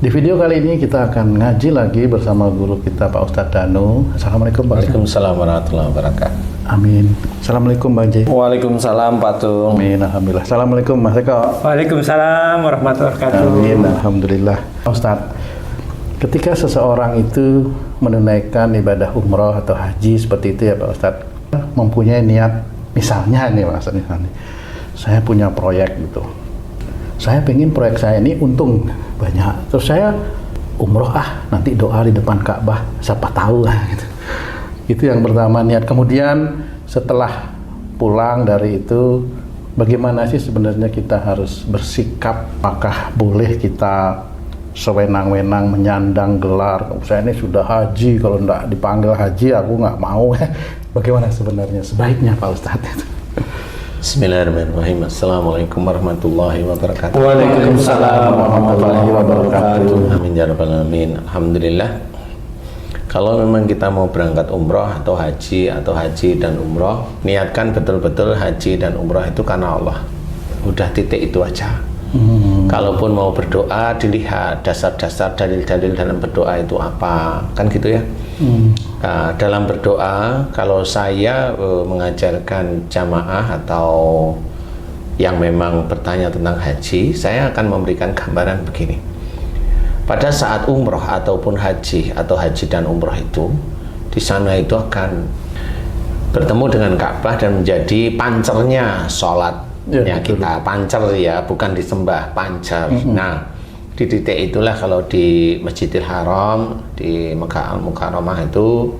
Di video kali ini kita akan ngaji lagi bersama guru kita Pak Ustadz Danu. Assalamualaikum Pak. Waalaikumsalam warahmatullahi wabarakatuh. Amin. Assalamualaikum Bang J. Waalaikumsalam Pak Tung. Amin. Alhamdulillah. Assalamualaikum Mas Eko. Waalaikumsalam warahmatullahi wabarakatuh. Amin. Alhamdulillah. Pak Ustadz, ketika seseorang itu menunaikan ibadah umroh atau haji seperti itu ya Pak Ustadz, mempunyai niat, misalnya nih maksudnya, saya punya proyek gitu. Saya pengen proyek saya ini untung banyak. Terus saya umroh nanti doa di depan Ka'bah, siapa tahu gitu. Itu yang pertama niat. Kemudian setelah pulang dari itu, bagaimana sih sebenarnya kita harus bersikap? Apakah boleh kita sewenang-wenang menyandang gelar? Saya ini sudah haji, kalau enggak dipanggil haji aku nggak mau. Bagaimana sebenarnya sebaiknya Pak Ustadz? Bismillahirrahmanirrahim. Assalamualaikum warahmatullahi wabarakatuh. Waalaikumsalam warahmatullahi wabarakatuh. Amin ya rabbal alamin. Alhamdulillah. Kalau memang kita mau berangkat umroh atau haji dan umroh, niatkan betul-betul haji dan umroh itu karena Allah. Udah titik itu aja. Kalaupun mau berdoa, dilihat dasar-dasar dalil-dalil dalam berdoa itu apa, kan gitu ya. Nah, dalam berdoa, kalau saya mengajarkan jamaah atau yang memang bertanya tentang haji, saya akan memberikan gambaran begini. Pada saat umroh ataupun haji dan umroh itu, di sana itu akan bertemu dengan Ka'bah dan menjadi pancernya sholatnya kita. Pancer ya, bukan disembah, pancer. Nah, di titik itulah kalau di Masjidil Haram, di Mekah Al-Mukarramah itu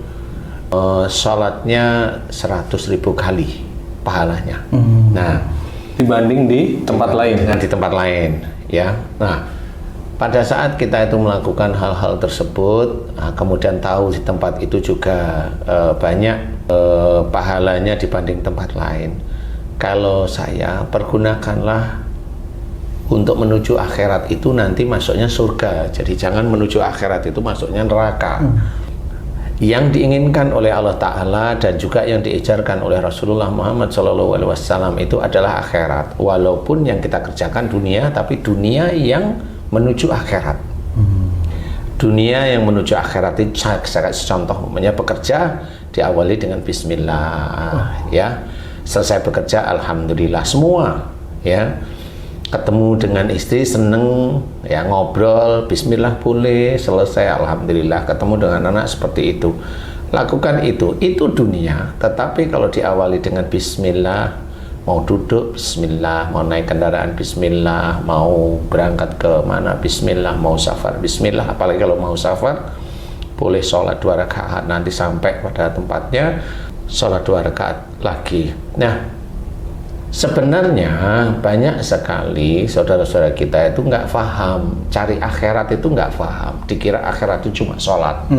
sholatnya 100.000 kali pahalanya. Nah, Dibanding di tempat lain. dengan di tempat lain ya. Nah, pada saat kita itu melakukan hal-hal tersebut, kemudian tahu di tempat itu juga banyak pahalanya dibanding tempat lain. Kalau saya, pergunakanlah untuk menuju akhirat itu nanti masuknya surga. Jadi jangan menuju akhirat itu masuknya neraka. Yang diinginkan oleh Allah Ta'ala dan juga yang diajarkan oleh Rasulullah Muhammad SAW itu adalah akhirat. Walaupun yang kita kerjakan dunia, tapi dunia yang menuju akhirat. Dunia yang menuju akhirat itu contoh umumnya bekerja diawali dengan bismillah, ya. Selesai bekerja alhamdulillah semua, ya. Ketemu dengan istri seneng, ya, ngobrol bismillah boleh, selesai alhamdulillah. Ketemu dengan anak seperti itu, lakukan itu dunia. Tetapi kalau diawali dengan bismillah, mau duduk bismillah, mau naik kendaraan bismillah, mau berangkat ke mana bismillah, mau safar bismillah. Apalagi kalau mau safar, boleh sholat 2 rakaat, nanti sampai pada tempatnya sholat 2 rakaat lagi. Nah, sebenarnya banyak sekali saudara-saudara kita itu nggak paham, cari akhirat itu nggak paham, dikira akhirat itu cuma sholat,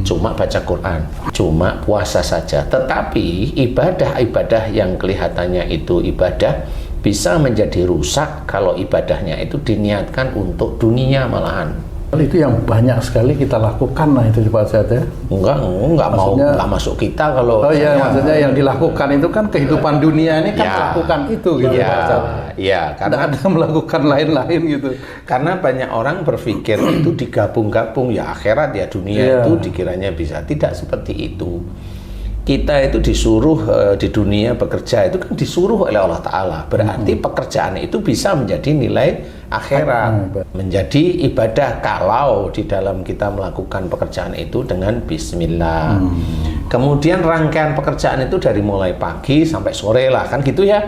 cuma baca Quran, cuma puasa saja. Tetapi ibadah-ibadah yang kelihatannya itu ibadah bisa menjadi rusak kalau ibadahnya itu diniatkan untuk dunia malahan. Itu yang banyak sekali kita lakukan itu Pak Ustadz ya? Enggak mau, nggak masuk kita kalau. Oh iya, maksudnya yang dilakukan itu kan kehidupan dunia ini kan melakukan itu gitu Pak Ustadz. Iya, karena ada melakukan lain-lain gitu. Karena banyak orang berpikir itu digabung-gabung, ya akhirat ya dunia itu dikiranya bisa. Tidak seperti itu. Kita itu disuruh di dunia bekerja itu kan disuruh oleh Allah Ta'ala. Berarti pekerjaan itu bisa menjadi nilai akhirat, menjadi ibadah kalau di dalam kita melakukan pekerjaan itu dengan bismillah. Kemudian rangkaian pekerjaan itu dari mulai pagi sampai sore lah, kan gitu ya.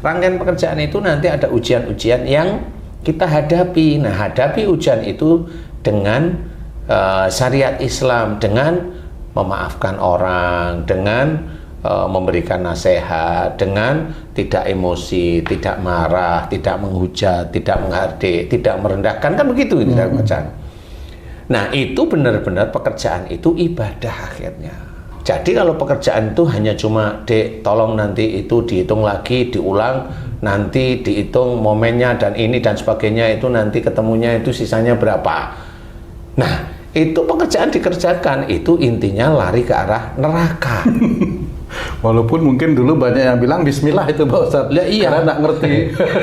Rangkaian pekerjaan itu nanti ada ujian-ujian yang kita hadapi. Nah, hadapi ujian itu dengan syariat Islam, dengan memaafkan orang, dengan memberikan nasihat, dengan tidak emosi, tidak marah, tidak menghujat, tidak menghardik, tidak merendahkan, kan begitu ini dalam pekerjaan. Nah, itu benar-benar pekerjaan itu ibadah akhirnya. Jadi kalau pekerjaan itu hanya cuma tolong nanti itu dihitung lagi, diulang, nanti dihitung momennya dan ini dan sebagainya, itu nanti ketemunya itu sisanya berapa. Nah, itu pekerjaan dikerjakan, itu intinya lari ke arah neraka. Walaupun mungkin dulu banyak yang bilang Bismillah itu Pak Ustadz. Lah iya. Karena nggak ngerti.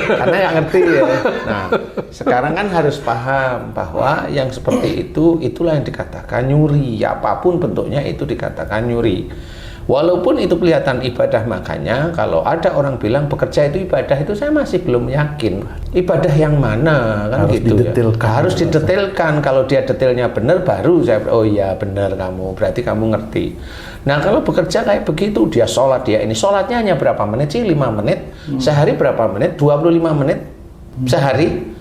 Karena nggak ngerti ya. Nah, sekarang kan harus paham bahwa yang seperti itu, itulah yang dikatakan nyuri. Ya, apapun bentuknya itu dikatakan nyuri. Walaupun itu kelihatan ibadah, makanya kalau ada orang bilang bekerja itu ibadah, itu saya masih belum yakin. Ibadah yang mana kan Harus gitu didetailkan. ya. Harus didetailkan. Kalau dia detailnya benar, baru saya oh iya benar kamu, berarti kamu ngerti. Nah kalau bekerja kayak begitu, dia sholat, dia ini sholatnya hanya berapa menit sih? 5 menit. Sehari berapa menit? 25 menit sehari.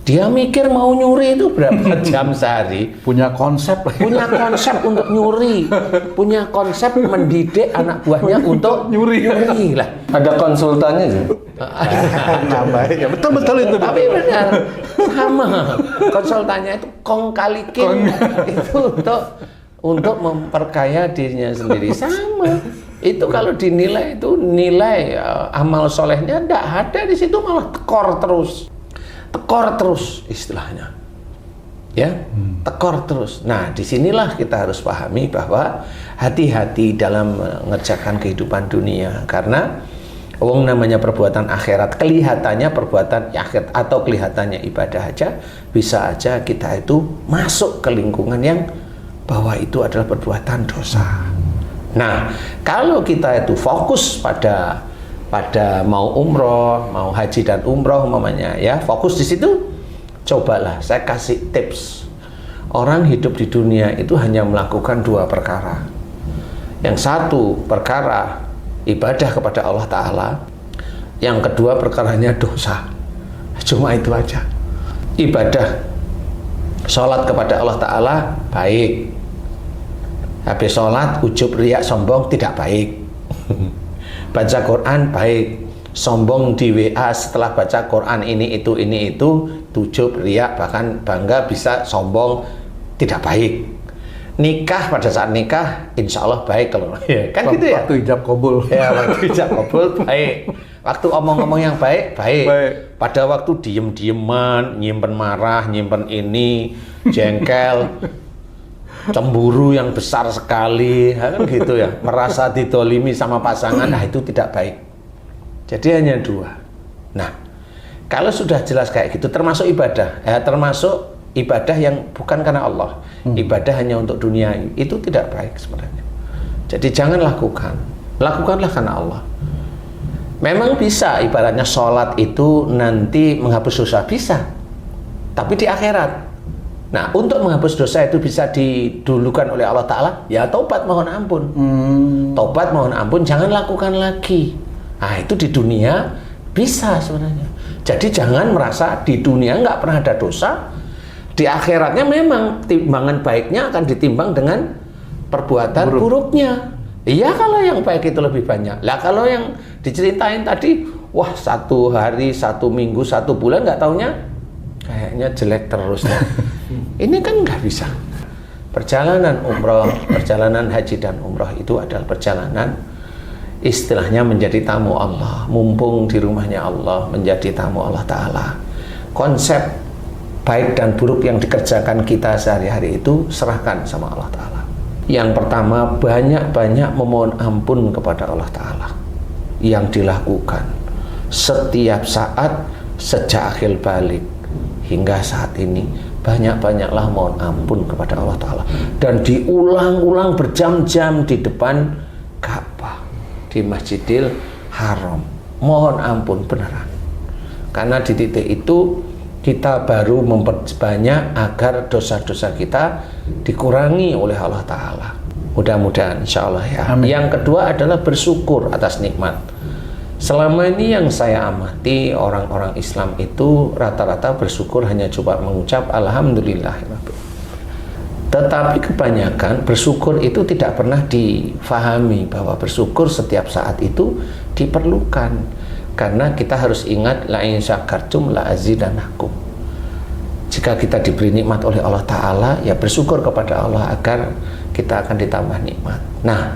Dia mikir mau nyuri itu berapa jam sehari. Punya konsep. Punya konsep untuk nyuri, punya konsep mendidik anak buahnya untuk Nyuri. lah. Ada konsultannya sih. Namanya betul itu. Tapi benar sama konsultannya itu kong kali king itu untuk memperkaya dirinya sendiri sama. Itu kalau dinilai itu nilai amal solehnya tidak ada di situ, malah tekor terus istilahnya. Ya, tekor terus. Nah, disinilah kita harus pahami bahwa hati-hati dalam mengerjakan kehidupan dunia, karena wong namanya perbuatan akhirat, kelihatannya perbuatan akhirat atau kelihatannya ibadah aja, bisa aja kita itu masuk ke lingkungan yang bahwa itu adalah perbuatan dosa. Nah, kalau kita itu fokus pada mau umroh, mau haji dan umroh umpamanya ya, fokus di situ. Cobalah saya kasih tips. Orang hidup di dunia itu hanya melakukan 2 perkara. Yang satu perkara ibadah kepada Allah Ta'ala, yang kedua perkaranya dosa. Cuma itu aja. Ibadah sholat kepada Allah Ta'ala baik, habis sholat ujub riak sombong tidak baik. Baca Quran baik, sombong di WA setelah baca Quran ini itu ujub riak bahkan bangga bisa sombong tidak baik. Nikah pada saat nikah insya Allah baik kalau ya, kan gitu ya. Waktu ijab kabul. Ya, waktu ijab kabul baik. Waktu omong-omong yang baik. Pada waktu diem-dieman, nyimpen marah, nyimpen ini, jengkel, cemburu yang besar sekali, kan gitu ya. Merasa didolimi sama pasangan, nah itu tidak baik. Jadi hanya 2. Nah, kalau sudah jelas kayak gitu, termasuk ibadah, termasuk ibadah yang bukan karena Allah, ibadah hanya untuk dunia, itu tidak baik sebenarnya. Jadi jangan lakukanlah karena Allah. Memang bisa ibaratnya sholat itu nanti menghapus dosa, bisa, tapi di akhirat. Nah, untuk menghapus dosa itu bisa didulukan oleh Allah Ta'ala, ya taubat mohon ampun. Taubat mohon ampun, jangan lakukan lagi. Nah, itu di dunia bisa sebenarnya. Jadi jangan merasa di dunia nggak pernah ada dosa, di akhiratnya memang timbangan baiknya akan ditimbang dengan perbuatan buruknya. Iya kalau yang baik itu lebih banyak. Lah kalau yang diceritain tadi, wah 1 hari, 1 minggu, 1 bulan nggak taunya kayaknya jelek terus. Ini kan nggak bisa. Perjalanan umroh, perjalanan haji dan umroh itu adalah perjalanan istilahnya menjadi tamu Allah, mumpung di rumahnya Allah, menjadi tamu Allah Ta'ala. Konsep baik dan buruk yang dikerjakan kita sehari-hari itu serahkan sama Allah Ta'ala. Yang pertama, banyak-banyak memohon ampun kepada Allah Ta'ala yang dilakukan setiap saat sejak akhir balik hingga saat ini. Banyak-banyaklah mohon ampun kepada Allah Ta'ala, dan diulang-ulang berjam-jam di depan Ka'bah, di Masjidil Haram. Mohon ampun beneran, karena di titik itu kita baru memperbanyak agar dosa-dosa kita dikurangi oleh Allah Ta'ala. Mudah-mudahan insya Allah ya. Amin. Yang kedua adalah bersyukur atas nikmat. Selama ini yang saya amati, orang-orang Islam itu rata-rata bersyukur hanya coba mengucap Alhamdulillah. Tetapi kebanyakan bersyukur itu tidak pernah difahami bahwa bersyukur setiap saat itu diperlukan. Karena kita harus ingat la in syakartum la azidannakum. Jika kita diberi nikmat oleh Allah Ta'ala, ya bersyukur kepada Allah agar kita akan ditambah nikmat. Nah,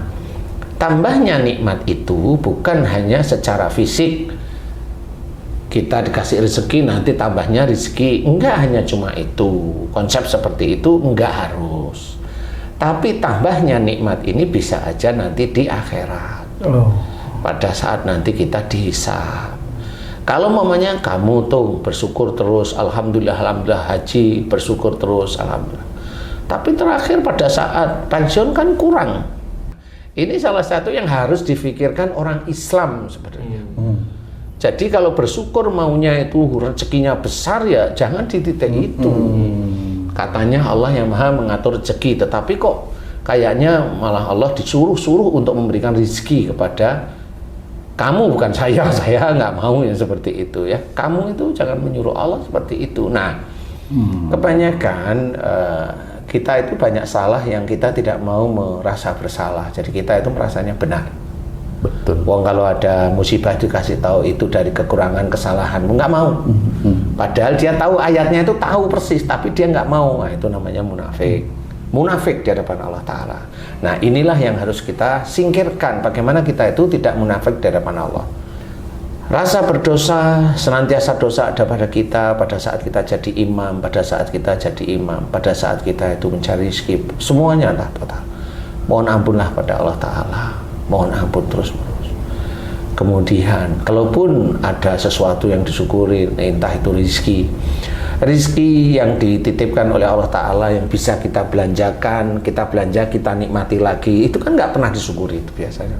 tambahnya nikmat itu bukan hanya secara fisik, kita dikasih rezeki nanti tambahnya rezeki, enggak hanya cuma itu. Konsep seperti itu enggak harus. Tapi tambahnya nikmat ini bisa aja nanti di akhirat. Oh. Pada saat nanti kita dihisab. Kalau mamanya kamu tuh bersyukur terus, alhamdulillah haji, bersyukur terus, alhamdulillah. Tapi terakhir pada saat pensiun kan kurang. Ini salah satu yang harus difikirkan orang Islam sebenarnya. Jadi kalau bersyukur maunya itu rezekinya besar, ya jangan di titik itu. Katanya Allah yang maha mengatur rezeki, tetapi kok kayaknya malah Allah disuruh-suruh untuk memberikan rezeki kepada kamu, bukan saya nggak mau yang seperti itu ya. Kamu itu jangan menyuruh Allah seperti itu. Nah, kebanyakan kita itu banyak salah yang kita tidak mau merasa bersalah. Jadi kita itu merasanya benar. Betul. Wong kalau ada musibah dikasih tahu itu dari kekurangan kesalahanmu, nggak mau. Padahal dia tahu ayatnya itu tahu persis, tapi dia nggak mau. Nah, itu namanya munafik. Munafik di hadapan Allah Ta'ala. Nah, inilah yang harus kita singkirkan. Bagaimana kita itu tidak munafik di hadapan Allah. Rasa berdosa, senantiasa dosa ada pada kita pada saat kita jadi imam, pada saat kita jadi imam, pada saat kita itu mencari rezeki, semuanya lah total. Mohon ampunlah pada Allah Ta'ala. Mohon ampun terus-menerus. Kemudian, kalaupun ada sesuatu yang disyukuri, entah itu rezeki yang dititipkan oleh Allah Ta'ala yang bisa kita belanjakan, kita belanja, kita nikmati lagi, itu kan nggak pernah disyukuri itu biasanya.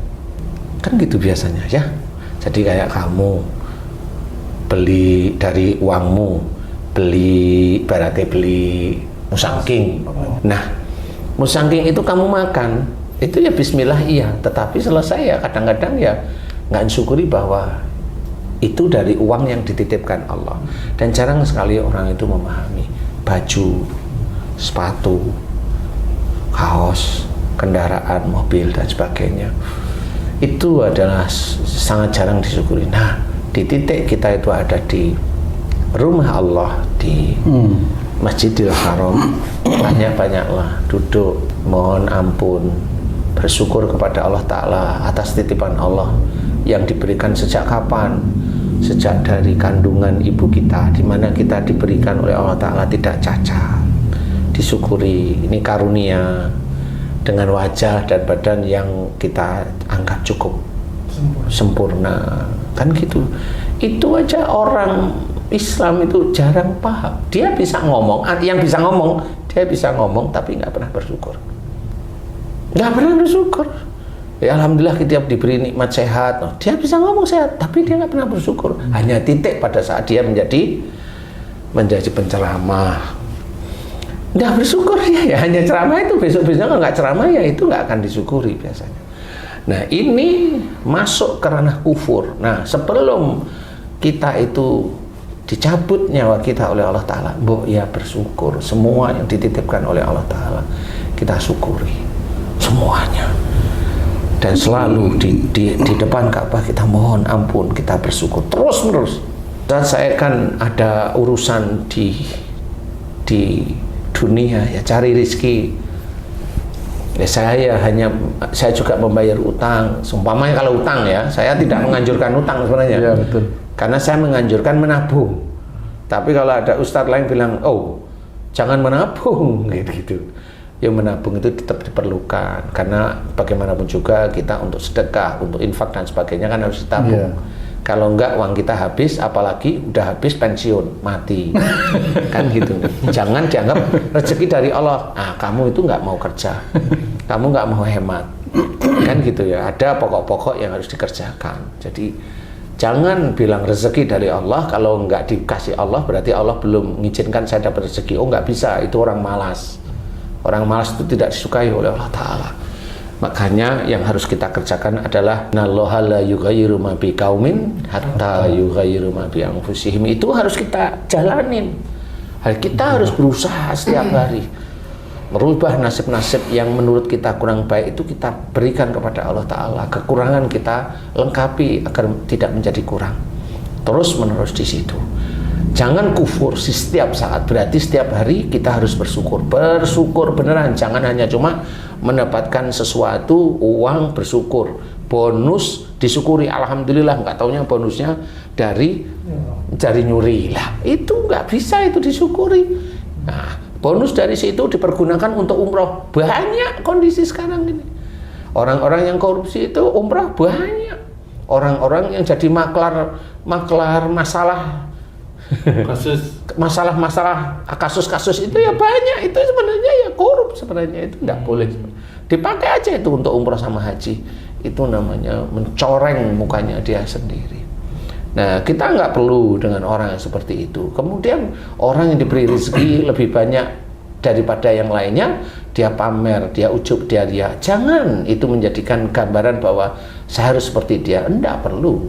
Kan gitu biasanya ya. Jadi kayak kamu beli dari uangmu, berarti beli musangking. Nah, musangking itu kamu makan, itu ya bismillah iya, tetapi selesai ya kadang-kadang ya nggak syukuri bahwa itu dari uang yang dititipkan Allah. Dan jarang sekali orang itu memahami baju, sepatu, kaos, kendaraan, mobil dan sebagainya. Itu adalah sangat jarang disyukuri. Nah, di titik kita itu ada di rumah Allah, di Masjidil Haram, banyak-banyaklah duduk, mohon ampun, bersyukur kepada Allah Ta'ala atas titipan Allah yang diberikan sejak kapan? Sejak dari kandungan ibu kita, di mana kita diberikan oleh Allah Ta'ala tidak cacat. Disyukuri, ini karunia dengan wajah dan badan yang kita anggap cukup sempurna. Kan gitu. Itu aja orang Islam itu jarang paham. Dia bisa ngomong, dia bisa ngomong tapi nggak pernah bersyukur. Nggak pernah bersyukur. Ya alhamdulillah kita diberi nikmat sehat. Dia bisa ngomong sehat, tapi dia nggak pernah bersyukur. Hanya titik pada saat dia menjadi penceramah. Nggak bersyukur dia, ya hanya ceramah itu, besok-besoknya nggak ceramah ya itu nggak akan disyukuri biasanya. Nah ini masuk ke ranah kufur. Nah sebelum kita itu dicabut nyawa kita oleh Allah Ta'ala, ya bersyukur semua yang dititipkan oleh Allah Ta'ala kita syukuri semuanya. Dan selalu di depan Ka'bah kita mohon ampun, kita bersyukur terus menerus. Dan saya kan ada urusan di dunia ya, cari rezeki. Ya saya juga membayar utang. Seumpamanya kalau utang ya, saya tidak menganjurkan utang sebenarnya. Ya, betul. Karena saya menganjurkan menabung. Tapi kalau ada ustadz lain bilang, oh jangan menabung gitu. Ya menabung itu tetap diperlukan, karena bagaimanapun juga kita untuk sedekah, untuk infak dan sebagainya kan harus ditabung. Kalau enggak uang kita habis, apalagi udah habis pensiun, mati. Kan gitu. Jangan dianggap rezeki dari Allah. Ah, kamu itu nggak mau kerja, kamu nggak mau hemat. Kan gitu ya, ada pokok-pokok yang harus dikerjakan. Jadi jangan bilang rezeki dari Allah, kalau nggak dikasih Allah berarti Allah belum mengizinkan saya dapat rezeki. Oh nggak bisa, itu orang malas. Orang malas itu tidak disukai oleh Allah Ta'ala. Makanya yang harus kita kerjakan adalah Innallaha la yughayyiru ma biqaumin hatta yughayyiru ma bi anfusihim. Itu harus kita jalanin. Kita harus berusaha setiap hari merubah nasib-nasib yang menurut kita kurang baik itu kita berikan kepada Allah Ta'ala. Kekurangan kita lengkapi agar tidak menjadi kurang. Terus menerus di situ. Jangan kufur setiap saat, berarti setiap hari kita harus bersyukur beneran. Jangan hanya cuma mendapatkan sesuatu, uang bersyukur, bonus disyukuri, alhamdulillah, nggak taunya bonusnya dari nyuri lah, itu nggak bisa itu disyukuri. Nah bonus dari situ dipergunakan untuk umroh, banyak kondisi sekarang ini. Orang-orang yang korupsi itu umrah banyak. Orang-orang yang jadi maklar masalah masalah kasus-kasus itu ya banyak. Itu sebenarnya ya korup, sebenarnya itu nggak boleh. Dipakai aja itu untuk umrah sama haji. Itu namanya mencoreng mukanya dia sendiri. Nah, kita nggak perlu dengan orang yang seperti itu. Kemudian orang yang diberi rezeki lebih banyak daripada yang lainnya, dia pamer, dia ujub, dia ria. Jangan itu menjadikan gambaran bahwa saya harus seperti dia. Enggak perlu.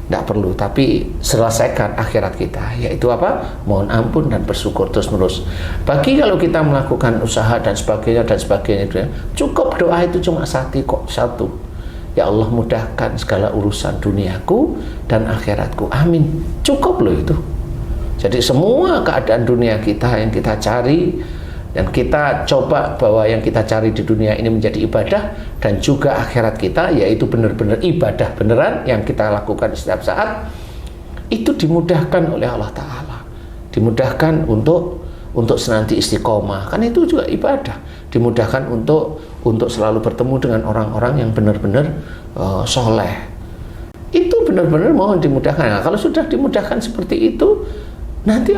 Tidak perlu, tapi selesaikan akhirat kita, yaitu apa? Mohon ampun dan bersyukur terus-menerus. Bagi kalau kita melakukan usaha dan sebagainya, cukup doa itu cuma satu. Ya Allah, mudahkan segala urusan duniaku dan akhiratku. Amin. Cukup loh itu. Jadi semua keadaan dunia kita yang kita cari, dan kita coba bahwa yang kita cari di dunia ini menjadi ibadah, dan juga akhirat kita yaitu benar-benar ibadah beneran yang kita lakukan setiap saat, itu dimudahkan oleh Allah Ta'ala. Dimudahkan untuk senanti istiqomah, kan itu juga ibadah. Dimudahkan untuk selalu bertemu dengan orang-orang yang benar-benar soleh. Itu benar-benar mohon dimudahkan. Nah, kalau sudah dimudahkan seperti itu, nanti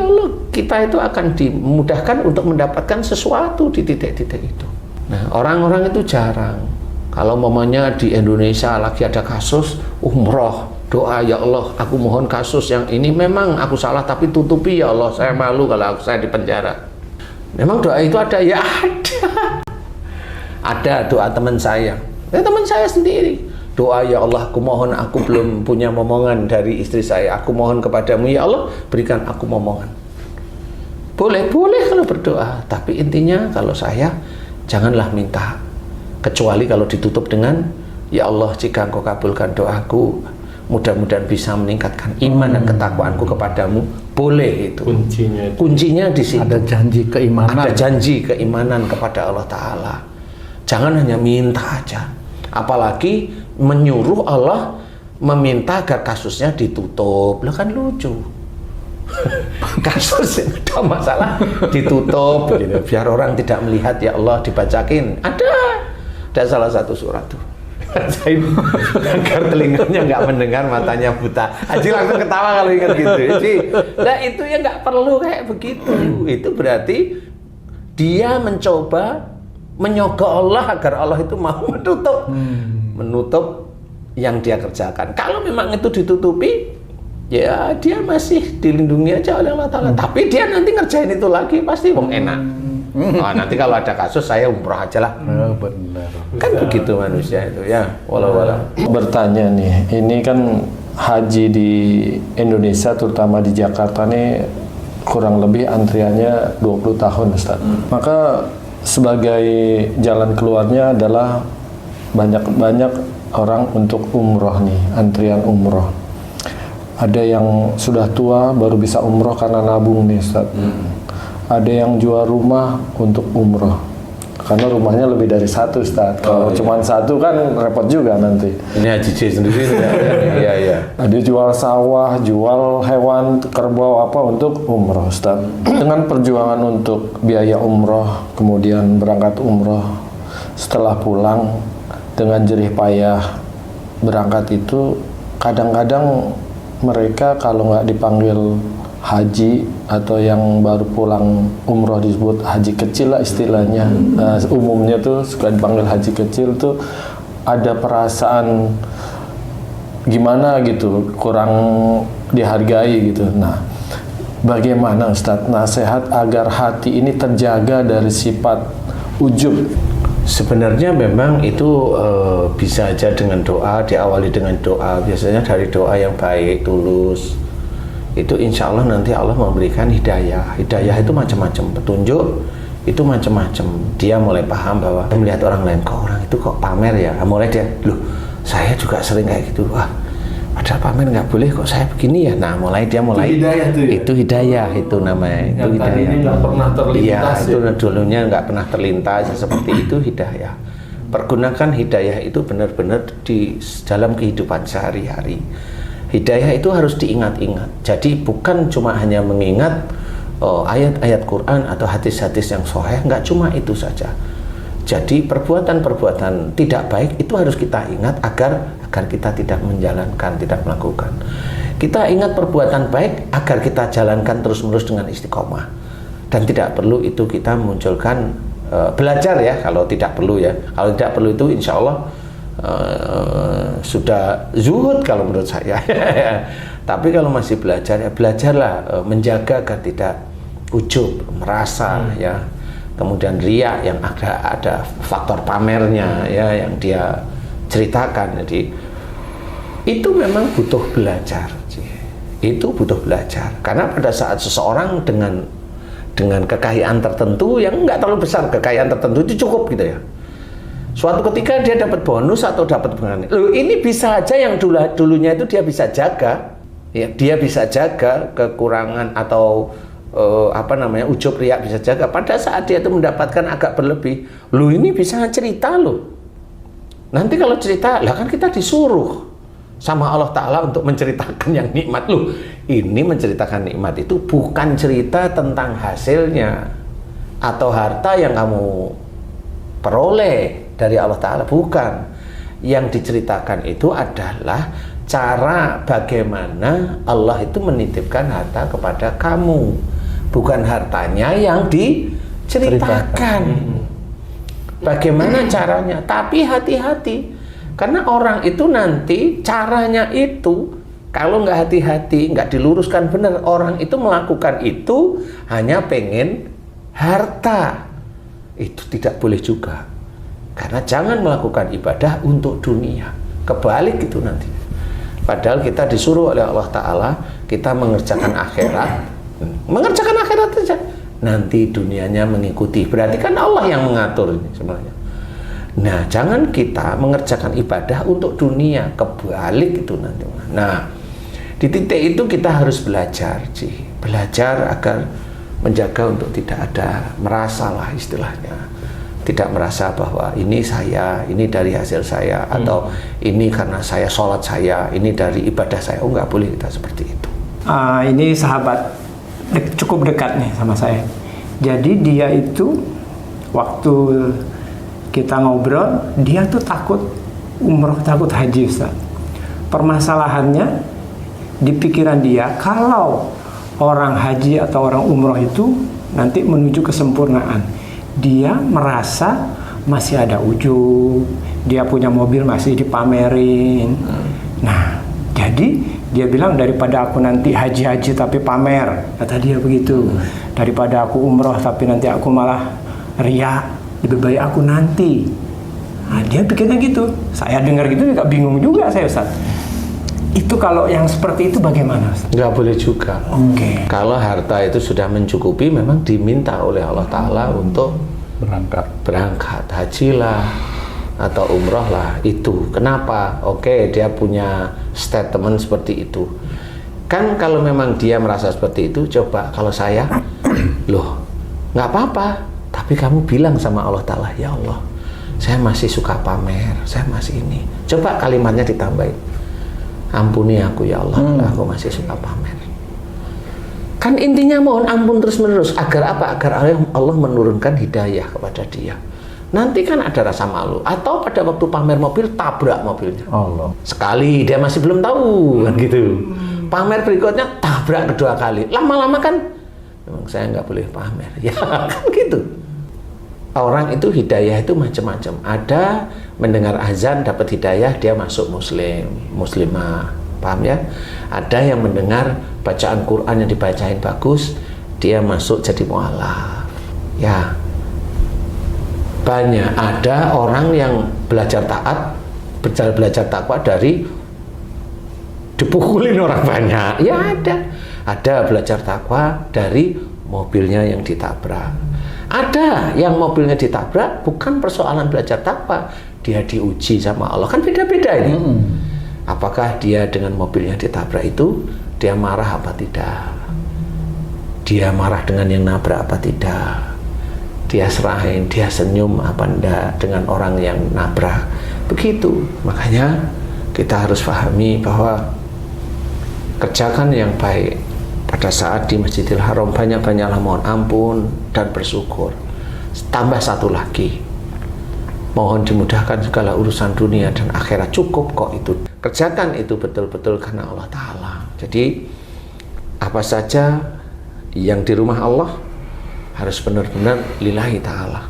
kita itu akan dimudahkan untuk mendapatkan sesuatu di titik-titik itu. Nah, orang-orang itu jarang. Kalau mamanya di Indonesia lagi ada kasus umroh, doa, ya Allah, aku mohon kasus yang ini memang aku salah, tapi tutupi ya Allah, saya malu kalau saya di penjara. Memang doa itu ada? Ya ada. Ada doa teman saya. Teman saya sendiri. Doa, ya Allah, aku mohon, aku belum punya momongan dari istri saya, aku mohon kepadamu, ya Allah, berikan aku momongan. Boleh kalau berdoa, tapi intinya kalau saya, janganlah minta, kecuali kalau ditutup dengan, ya Allah, jika engkau kabulkan doaku, mudah-mudahan bisa meningkatkan iman dan ketakwaanku kepadamu. Boleh itu. Kuncinya di situ. Ada janji keimanan. Ada janji keimanan kepada Allah Ta'ala. Jangan hanya minta aja. Apalagi menyuruh Allah meminta agar kasusnya ditutup. Lah kan lucu. Kasus yang ada masalah ditutup gitu, biar orang tidak melihat, ya Allah, dibacakin. Ada salah satu surat tuh. Saya agar telinganya nggak mendengar, matanya buta. Haji langsung ketawa kalau ingat gitu. Jadi, nah itu ya nggak perlu kayak begitu. Itu berarti dia mencoba menyogok Allah agar Allah itu mau menutup yang dia kerjakan. Kalau memang itu ditutupi, ya dia masih dilindungi aja oleh Allah Ta'ala. Tapi dia nanti ngerjain itu lagi pasti enak. Oh, nanti kalau ada kasus saya umroh aja lah. Benar. Kan begitu manusia itu ya. Walau. Bertanya nih, ini kan haji di Indonesia terutama di Jakarta nih kurang lebih antriannya 20 tahun Ustaz. Maka sebagai jalan keluarnya adalah banyak orang untuk umroh nih, antrian umroh. Ada yang sudah tua baru bisa umroh karena nabung nih Ustaz. Ada yang jual rumah untuk umroh karena rumahnya lebih dari satu Ustaz. Kalau cuma satu kan repot juga nanti. Ini Haji J sendiri ya. Iya. Ada jual sawah, jual hewan, kerbau apa untuk umroh Ustaz. Dengan perjuangan untuk biaya umroh, kemudian berangkat umroh, setelah pulang dengan jerih payah berangkat itu, kadang-kadang mereka kalau nggak dipanggil haji atau yang baru pulang umroh disebut haji kecil lah istilahnya. Umumnya tuh suka dipanggil haji kecil tuh ada perasaan gimana gitu, kurang dihargai gitu. Nah, bagaimana Ustadz nasihat agar hati ini terjaga dari sifat ujub? Sebenarnya memang itu bisa aja dengan doa, diawali dengan doa, biasanya dari doa yang baik, tulus. Itu insya Allah nanti Allah memberikan hidayah. Hidayah itu macam-macam, petunjuk itu macam-macam. Dia mulai paham bahwa melihat orang lain, kok orang itu kok pamer ya. Mulai dia, loh saya juga sering kayak gitu. Wah, padahal pamer nggak boleh, kok saya begini ya. Nah mulai itu hidayah tuh ya? Itu hidayah, itu namanya. Itu hidayah. Ini nggak pernah terlintas. Iya, itu dulunya nggak pernah terlintas seperti itu hidayah. Pergunakan hidayah itu benar-benar di dalam kehidupan sehari-hari. Hidayah itu harus diingat-ingat. Jadi bukan cuma hanya mengingat ayat-ayat Quran atau hadis-hadis yang sahih, nggak cuma itu saja. Jadi perbuatan-perbuatan tidak baik itu harus kita ingat agar kita tidak menjalankan, tidak melakukan. Kita ingat perbuatan baik agar kita jalankan terus-menerus dengan istiqomah. Dan tidak perlu itu kita munculkan belajar ya, kalau tidak perlu ya. Kalau tidak perlu itu insya Allah sudah zuhud kalau menurut saya. Tapi kalau masih belajar ya belajarlah menjaga agar tidak ujub, merasa ya. Kemudian riya yang ada faktor pamernya ya yang dia ceritakan. Jadi itu memang butuh belajar. Itu butuh belajar. Karena pada saat seseorang dengan kekayaan tertentu yang nggak terlalu besar, kekayaan tertentu itu cukup gitu ya. Suatu ketika dia dapat bonus atau dapat penghargaan. Loh, ini bisa aja yang dulunya itu dia bisa jaga, ya, dia bisa jaga kekurangan atau ujub riya bisa jaga. Pada saat dia itu mendapatkan agak berlebih, loh ini bisa cerita loh. Nanti kalau cerita, lah kan kita disuruh sama Allah Ta'ala untuk menceritakan yang nikmat. Loh, ini menceritakan nikmat itu bukan cerita tentang hasilnya atau harta yang kamu peroleh dari Allah Ta'ala, bukan. Yang diceritakan itu adalah cara bagaimana Allah itu menitipkan harta kepada kamu, bukan hartanya yang diceritakan. Bagaimana caranya? Tapi hati-hati, karena orang itu nanti caranya itu kalau nggak hati-hati, nggak diluruskan benar, orang itu melakukan itu hanya pengen harta. Itu tidak boleh juga. Karena jangan melakukan ibadah untuk dunia. Kebalik itu nanti. Padahal kita disuruh oleh Allah Ta'ala, kita mengerjakan akhirat. Mengerjakan akhirat saja. Nanti dunianya mengikuti. Berarti kan Allah yang mengatur ini sebenarnya. Nah, jangan kita mengerjakan ibadah untuk dunia. Kebalik itu nanti. Nah, di titik itu kita harus belajar. Belajar agar menjaga untuk tidak ada merasalah istilahnya. Tidak merasa bahwa ini saya, ini dari hasil saya, atau ini karena saya sholat saya, ini dari ibadah saya. Oh, nggak boleh kita seperti itu. Ini sahabat cukup dekat nih sama saya. Jadi dia itu waktu kita ngobrol, dia tuh takut umroh, takut haji, Ustaz. Permasalahannya di pikiran dia, kalau orang haji atau orang umroh itu nanti menuju kesempurnaan, dia merasa masih ada ujub, dia punya mobil masih dipamerin. Nah, jadi dia bilang daripada aku nanti haji-haji tapi pamer, kata dia begitu. Daripada aku umroh tapi nanti aku malah riya, lebih baik aku nanti. Nah, dia pikirnya gitu. Saya dengar gitu juga bingung juga saya, Ustaz. Itu kalau yang seperti itu bagaimana, Ustaz? Nggak boleh juga. Oke. Kalau harta itu sudah mencukupi, memang diminta oleh Allah Ta'ala untuk berangkat haji lah atau umroh lah. Itu kenapa? Oke, dia punya statement seperti itu. Kan kalau memang dia merasa seperti itu, coba kalau saya, loh, nggak apa-apa, tapi kamu bilang sama Allah Ta'ala, ya Allah, saya masih suka pamer, saya masih ini. Coba kalimatnya ditambahin, ampuni aku ya Allah, aku masih suka pamer. Kan intinya mohon ampun terus-menerus. Agar apa? Agar Allah menurunkan hidayah kepada dia. Nanti kan ada rasa malu. Atau pada waktu pamer mobil, tabrak mobilnya. Allah. Sekali, dia masih belum tahu kan gitu. Pamer berikutnya, tabrak kedua kali. Lama-lama kan, memang saya nggak boleh pamer. Ya kan gitu. Orang itu hidayah itu macam-macam. Ada mendengar azan dapat hidayah, dia masuk muslimah. Paham ya? Ada yang mendengar bacaan Quran yang dibacain bagus, dia masuk jadi mu'alaf. Ya. Banyak. Ada orang yang belajar taat, belajar takwa dari dipukulin orang banyak. Ya ada. Ada belajar takwa dari mobilnya yang ditabrak. Ada yang mobilnya ditabrak bukan persoalan belajar takwa, dia diuji sama Allah. Kan beda-beda ini. Apakah dia dengan mobilnya ditabrak itu, dia marah apa tidak? Dia marah dengan yang nabrak apa tidak? Dia serahin, dia senyum apa enggak dengan orang yang nabrak? Begitu. Makanya kita harus pahami bahwa kerjakan yang baik. Pada saat di Masjidil Haram banyak-banyaklah mohon ampun dan bersyukur. Tambah satu lagi, mohon dimudahkan segala urusan dunia dan akhirat, cukup kok itu. Kerjakan itu betul-betul karena Allah Ta'ala. Jadi apa saja yang di rumah Allah harus benar-benar lillahi ta'ala.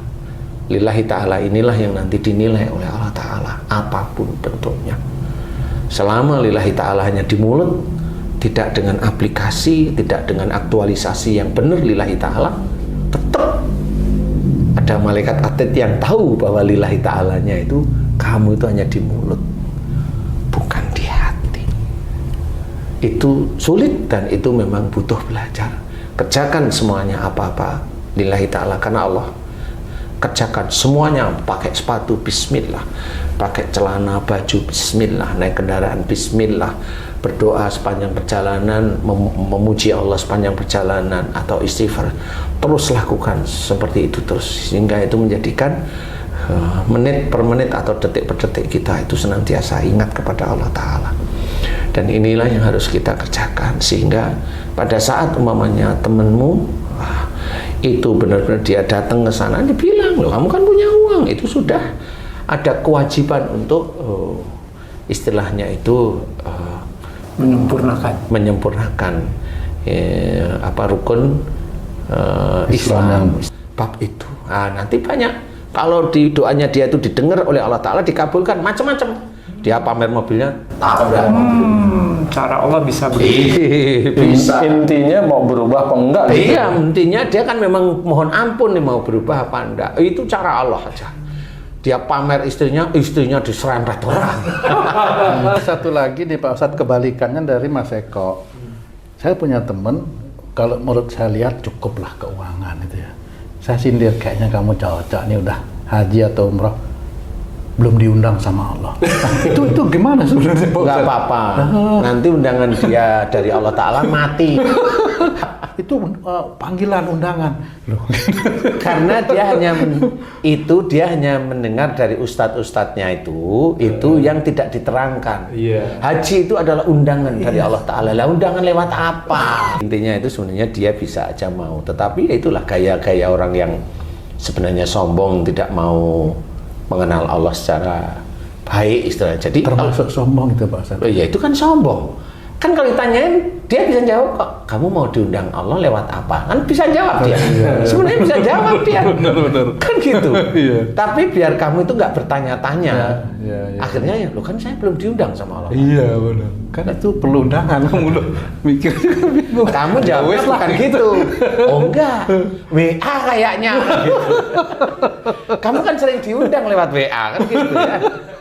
Lillahi ta'ala inilah yang nanti dinilai oleh Allah Ta'ala, apapun bentuknya. Selama lillahi ta'ala hanya di mulut, tidak dengan aplikasi, tidak dengan aktualisasi yang benar lillahi ta'ala, tetap ada malaikat atid yang tahu bahwa lillahi ta'alanya itu kamu itu hanya di mulut, bukan di hati. Itu sulit dan itu memang butuh belajar. Kerjakan semuanya apa-apa lillahi ta'ala karena Allah. Kerjakan semuanya, pakai sepatu bismillah, pakai celana baju bismillah, naik kendaraan bismillah, berdoa sepanjang perjalanan, memuji Allah sepanjang perjalanan atau istighfar, terus lakukan seperti itu terus, sehingga itu menjadikan menit per menit atau detik per detik kita itu senantiasa ingat kepada Allah Ta'ala. Dan inilah yang harus kita kerjakan, sehingga pada saat umpamanya temanmu itu benar-benar dia datang ke sana, dibilang, loh kamu kan punya uang, itu sudah ada kewajiban untuk istilahnya itu menyempurnakan rukun Islam bab itu. Nanti banyak kalau di doanya dia itu didengar oleh Allah Ta'ala, dikabulkan macam-macam. Dia pamer mobilnya, cara Allah bisa begitu. Bisa. Intinya mau berubah apa enggak? Iya, intinya dia kan memang mohon ampun nih mau berubah apa enggak. Itu cara Allah aja. Dia pamer istrinya diserempet orang. Satu lagi nih Pak Ustadz, kebalikannya dari Mas Eko. Saya punya teman, kalau menurut saya lihat cukuplah keuangan itu ya. Saya sindir, kayaknya kamu cocok nih udah haji atau umroh, belum diundang sama Allah. Nah, itu gimana sebenarnya? Nggak apa-apa. Nanti undangan dia dari Allah Ta'ala mati. Itu panggilan undangan. Loh. Karena dia hanya mendengar dari ustadz-ustadznya itu yang tidak diterangkan. Haji itu adalah undangan dari Allah Ta'ala. Lah undangan lewat apa? Intinya itu sebenarnya dia bisa aja mau. Tetapi itulah gaya-gaya orang yang sebenarnya sombong, tidak mau mengenal Allah secara baik istilahnya. Jadi termasuk sombong itu Pak Ustadz. Ya itu kan sombong. Kan kalau ditanyain dia bisa jawab kok. Kamu mau diundang Allah lewat apa? Kan bisa jawab dia. Sebenarnya bisa jawab dia. Benar. Kan gitu. Tapi biar kamu itu nggak bertanya-tanya. Akhirnya ya, lo kan saya belum diundang sama Allah. Iya benar. Kan itu perlu undangan. Kamu lo mikir juga bingung. Kamu jawabnya bukan gitu. Oh enggak. WA kayaknya. Gitu. Kamu kan sering diundang lewat WA kan gitu ya.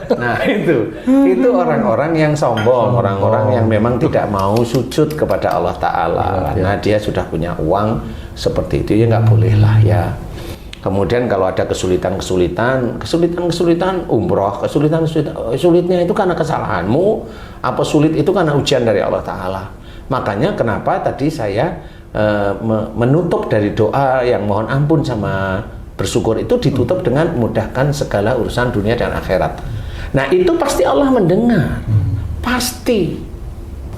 Nah itu orang-orang yang sombong, orang-orang yang memang tidak mau sujud kepada Allah Ta'ala karena dia sudah punya uang seperti itu, ya nggak boleh lah ya. Kemudian kalau ada kesulitan umroh, sulitnya itu karena kesalahanmu, apa sulit itu karena ujian dari Allah Ta'ala. Makanya kenapa tadi saya menutup dari doa yang mohon ampun sama bersyukur itu ditutup dengan mudahkan segala urusan dunia dan akhirat. Nah itu pasti Allah mendengar, pasti.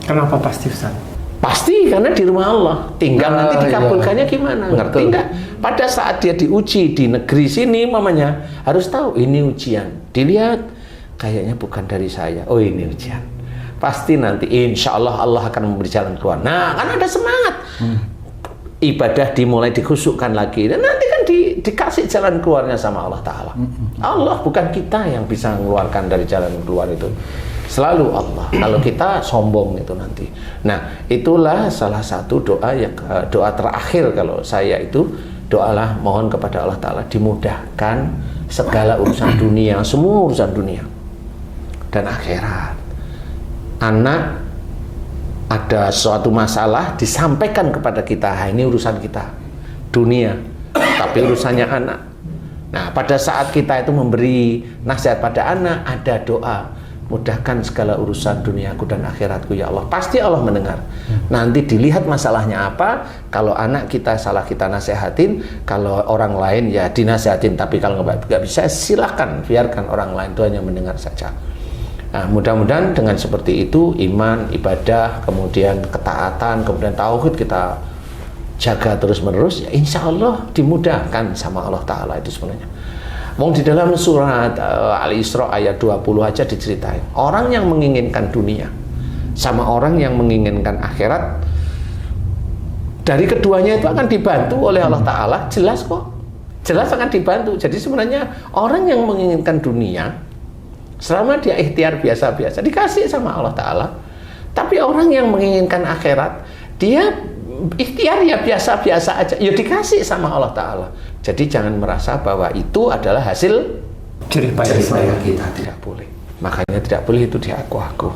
Kenapa pasti Ustaz? Pasti karena di rumah Allah. Tinggal nanti dikabulkannya gimana? Ngerti nggak? Pada saat dia diuji di negeri sini, mamanya harus tahu ini ujian. Dilihat, kayaknya bukan dari saya. Oh ini ujian. Pasti nanti insya Allah Allah akan memberi jalan keluar. Nah kan ada semangat. Ibadah dimulai dikhusyukkan lagi dan nanti kan dikasih jalan keluarnya sama Allah Ta'ala. Allah, bukan kita yang bisa mengeluarkan dari jalan keluar itu, selalu Allah. Kalau kita sombong itu nanti. Nah itulah salah satu doa terakhir kalau saya itu, doalah mohon kepada Allah Ta'ala dimudahkan segala urusan dunia, semua urusan dunia dan akhirat. Anak ada suatu masalah disampaikan kepada kita, ini urusan kita dunia, tapi urusannya anak. Nah pada saat kita itu memberi nasihat pada anak, ada doa, mudahkan segala urusan duniaku dan akhiratku ya Allah. Pasti Allah mendengar. Nanti dilihat masalahnya apa. Kalau anak kita salah kita nasihatin, kalau orang lain ya dinasihatin, tapi kalau nggak bisa silakan biarkan orang lain itu hanya mendengar saja. Nah, mudah-mudahan dengan seperti itu iman, ibadah, kemudian ketaatan, kemudian tauhid kita jaga terus-menerus, ya insya Allah dimudahkan sama Allah Ta'ala itu sebenarnya. Wong di dalam surat Al-Isra ayat 20 aja diceritain. Orang yang menginginkan dunia sama orang yang menginginkan akhirat, dari keduanya itu akan dibantu oleh Allah Ta'ala. Jelas kok. Jelas akan dibantu. Jadi sebenarnya orang yang menginginkan dunia, selama dia ikhtiar biasa-biasa, dikasih sama Allah Ta'ala. Tapi orang yang menginginkan akhirat, dia ikhtiar ya biasa-biasa aja, ya dikasih sama Allah Ta'ala. Jadi jangan merasa bahwa itu adalah hasil jerih payah kita, tidak boleh. Makanya tidak boleh itu diaku-aku.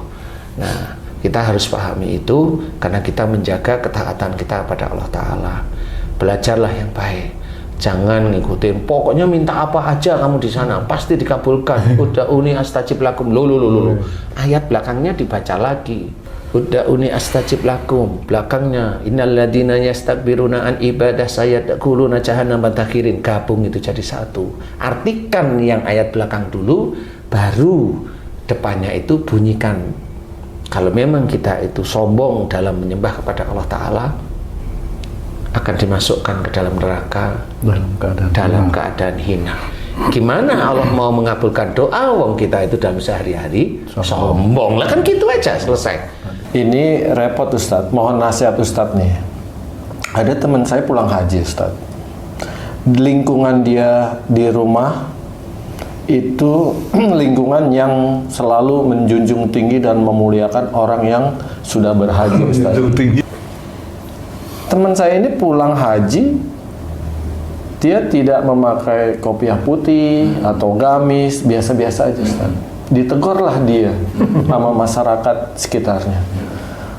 Nah, kita harus pahami itu karena kita menjaga ketaatan kita pada Allah Ta'ala. Belajarlah yang baik. Jangan ngikutin, pokoknya minta apa aja kamu di sana pasti dikabulkan. Ud'uni astajib lakum. Loh. Ayat belakangnya dibaca lagi. Ud'uni astajib lakum, belakangnya innal ladzina yastakbiruna an ibadah sayadkhuluna jahannama dakhirin. Gabung itu jadi satu. Artikan yang ayat belakang dulu, baru depannya itu bunyikan. Kalau memang kita itu sombong dalam menyembah kepada Allah Ta'ala, akan dimasukkan ke dalam neraka dalam keadaan hina. Gimana Allah mau mengabulkan doa wong kita itu dalam sehari-hari sombong lah, kan gitu aja selesai. Ini repot Ustadz, mohon nasihat Ustadz nih. Ada teman saya pulang haji Ustadz. Lingkungan dia di rumah itu lingkungan yang selalu menjunjung tinggi dan memuliakan orang yang sudah berhaji Ustadz. Teman saya ini pulang haji, dia tidak memakai kopiah putih atau gamis, biasa-biasa aja Ustaz. Ditegurlah dia sama masyarakat sekitarnya.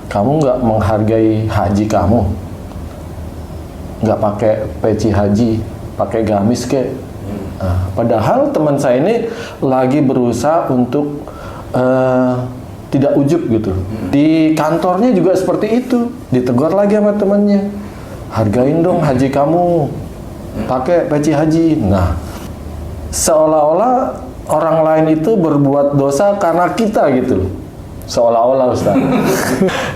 Kamu nggak menghargai haji kamu, nggak pakai peci haji, pakai gamis kek. Nah, padahal teman saya ini lagi berusaha untuk tidak ujub gitu. Di kantornya juga seperti itu, ditegur lagi sama temannya. Hargain dong haji kamu, pakai peci haji. Nah, seolah-olah orang lain itu berbuat dosa karena kita gitu loh. Seolah-olah Ustaz.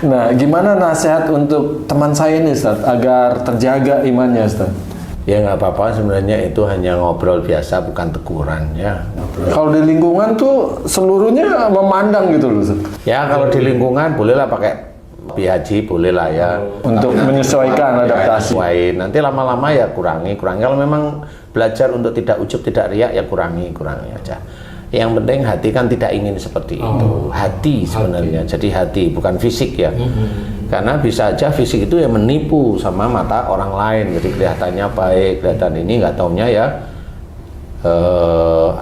Nah, gimana nasihat untuk teman saya ini Ustaz agar terjaga imannya Ustaz? Ya nggak apa-apa, sebenarnya itu hanya ngobrol biasa, bukan teguran ya. Kalau di lingkungan tuh seluruhnya memandang gitu loh Ustaz. Ya kalau di lingkungan bolehlah pakai haji, bolehlah ya. Untuk menyesuaikan adaptasi. Ya, nanti lama-lama ya kurangi. Kalau memang belajar untuk tidak ujub, tidak riak, ya kurangi aja. Yang penting hati kan tidak ingin seperti itu. Hati sebenarnya, jadi hati bukan fisik ya. Karena bisa aja fisik itu ya menipu sama mata orang lain. Jadi kelihatannya baik, kelihatan ini, nggak taunya ya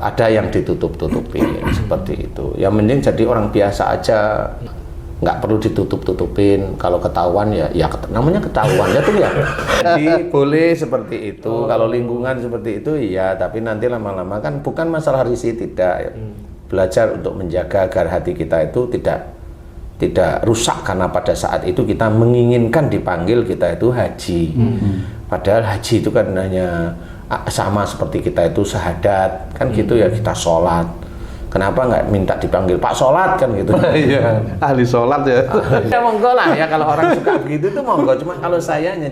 ada yang ditutup-tutupin seperti itu. Yang penting jadi orang biasa aja, nggak perlu ditutup-tutupin. Kalau ketahuan ya namanya ketahuan ya tuh ya. Jadi boleh seperti itu. Kalau lingkungan seperti itu ya, tapi nanti lama-lama kan bukan masalah risih, tidak ya. Belajar untuk menjaga agar hati kita itu tidak rusak, karena pada saat itu kita menginginkan dipanggil kita itu haji. Padahal haji itu kan hanya sama seperti kita itu syahadat kan gitu ya, kita sholat. Kenapa nggak minta dipanggil Pak Sholat kan gitu? Iya, ahli sholat ya. Ya monggo lah ya, kalau orang suka begitu tuh monggo. Cuma kalau saya hanya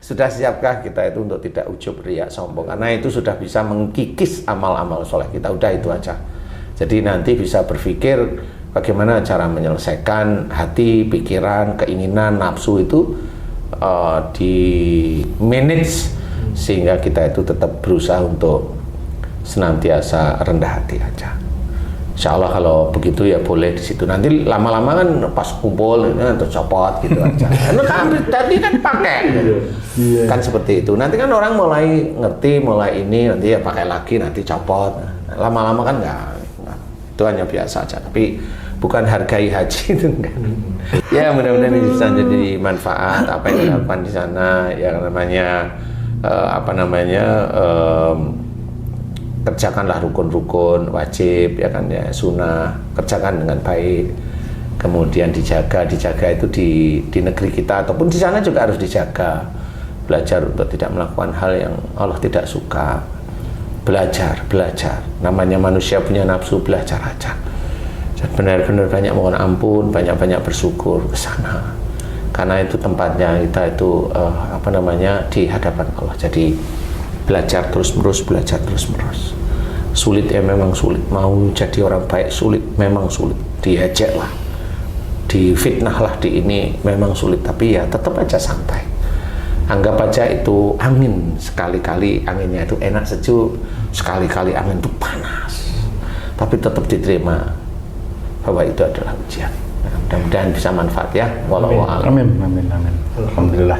sudah siapkah kita itu untuk tidak ujub, riak, sombong? Karena itu sudah bisa mengkikis amal-amal soleh kita. Udah itu aja. Jadi nanti bisa berpikir bagaimana cara menyelesaikan hati, pikiran, keinginan, nafsu itu di manage sehingga kita itu tetap berusaha untuk senantiasa rendah hati aja. Insya Allah kalau begitu ya boleh di situ. Nanti lama-lama kan pas kumpul terus copot gitu aja. Karena kan tadi kan pakai, kan seperti itu. Nanti kan orang mulai ngerti, mulai ini nanti ya pakai lagi, nanti copot. Lama-lama kan nggak. Itu hanya biasa aja. Tapi bukan hargai haji itu enggak. Ya mudah-mudahan ini bisa jadi manfaat apa yang dilakukan di sana. Ya namanya kerjakanlah rukun-rukun wajib ya kan ya, sunnah, kerjakan dengan baik, kemudian dijaga itu di negeri kita ataupun di sana juga harus dijaga. Belajar untuk tidak melakukan hal yang Allah tidak suka. Belajar namanya manusia punya nafsu, belajar aja dan benar-benar banyak mohon ampun, banyak-banyak bersyukur ke sana, karena itu tempatnya kita itu di hadapan Allah. Jadi belajar terus-menerus. Sulit ya memang sulit, mau jadi orang baik sulit, memang sulit, diajak lah, difitnah lah, di ini memang sulit, tapi ya tetap aja santai. Anggap aja itu angin, sekali-kali anginnya itu enak sejuk, sekali-kali angin itu panas, tapi tetap diterima bahwa itu adalah ujian. Nah, mudah-mudahan bisa manfaat ya. Wallahu a'lam. Amin, amin, amin. Alhamdulillah.